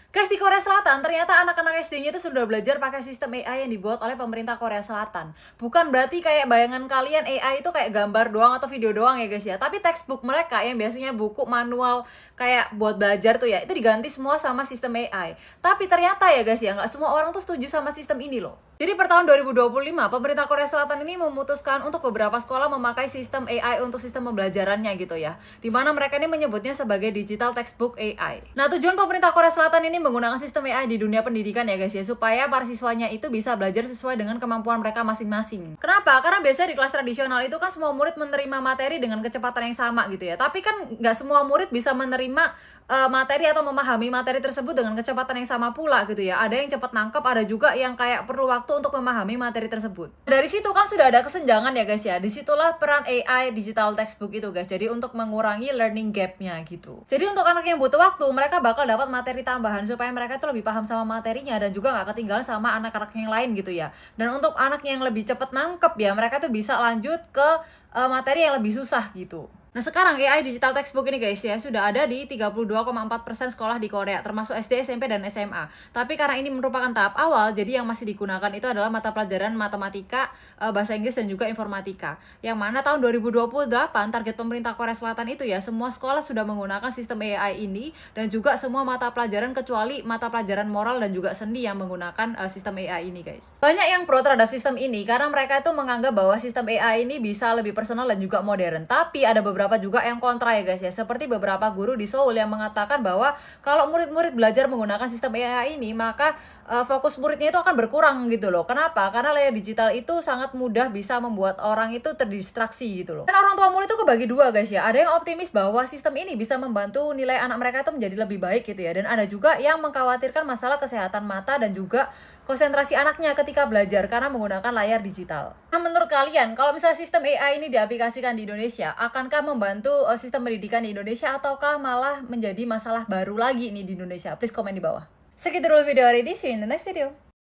Guys, di Korea Selatan ternyata anak-anak SD-nya itu sudah belajar pakai sistem AI yang dibuat oleh pemerintah Korea Selatan. Bukan berarti kayak bayangan kalian AI itu kayak gambar doang atau video doang ya guys ya. Tapi textbook mereka yang biasanya buku manual kayak buat belajar tuh ya, itu diganti semua sama sistem AI. Tapi ternyata ya guys ya, nggak semua orang tuh setuju sama sistem ini loh. Jadi per tahun 2025, pemerintah Korea Selatan ini memutuskan untuk beberapa sekolah memakai sistem AI untuk sistem pembelajarannya gitu ya. Dimana mereka ini menyebutnya sebagai digital textbook AI. Nah, tujuan pemerintah Korea Selatan ini menggunakan sistem AI di dunia pendidikan ya guys ya, supaya para siswanya itu bisa belajar sesuai dengan kemampuan mereka masing-masing. Kenapa? Karena biasanya di kelas tradisional itu kan semua murid menerima materi dengan kecepatan yang sama gitu ya. Tapi kan nggak semua murid bisa menerima materi atau memahami materi tersebut dengan kecepatan yang sama pula gitu ya. Ada yang cepat nangkep, ada juga yang kayak perlu waktu untuk memahami materi tersebut. Dari situ kan sudah ada kesenjangan ya guys ya. Disitulah peran AI digital textbook itu guys. Jadi untuk mengurangi learning gap-nya gitu. Jadi untuk anak yang butuh waktu, mereka bakal dapat materi tambahan supaya mereka tuh lebih paham sama materinya dan juga nggak ketinggalan sama anak-anak yang lain gitu ya. Dan untuk anak yang lebih cepat nangkep ya, mereka tuh bisa lanjut ke materi yang lebih susah gitu. Nah sekarang AI digital textbook ini guys ya sudah ada di 32,4% sekolah di Korea, termasuk SD, SMP, dan SMA. Tapi karena ini merupakan tahap awal, jadi yang masih digunakan itu adalah mata pelajaran matematika, bahasa Inggris, dan juga informatika. Yang mana tahun 2028 target pemerintah Korea Selatan itu ya semua sekolah sudah menggunakan sistem AI ini, dan juga semua mata pelajaran kecuali mata pelajaran moral dan juga seni yang menggunakan sistem AI ini guys. Banyak yang pro terhadap sistem ini karena mereka itu menganggap bahwa sistem AI ini bisa lebih personal dan juga modern. Tapi ada beberapa juga yang kontra ya guys ya, seperti beberapa guru di Seoul yang mengatakan bahwa kalau murid-murid belajar menggunakan sistem AI ini, maka fokus muridnya itu akan berkurang gitu loh. Kenapa? Karena layar digital itu sangat mudah bisa membuat orang itu terdistraksi gitu loh. Dan orang tua murid itu kebagi dua guys ya. Ada yang optimis bahwa sistem ini bisa membantu nilai anak mereka itu menjadi lebih baik gitu ya. Dan ada juga yang mengkhawatirkan masalah kesehatan mata dan juga konsentrasi anaknya ketika belajar karena menggunakan layar digital. Nah, menurut kalian, kalau misalnya sistem AI ini diaplikasikan di Indonesia, akankah membantu sistem pendidikan di Indonesia ataukah malah menjadi masalah baru lagi nih di Indonesia? Please komen di bawah. Segitu dulu video hari ini, see you in the next video.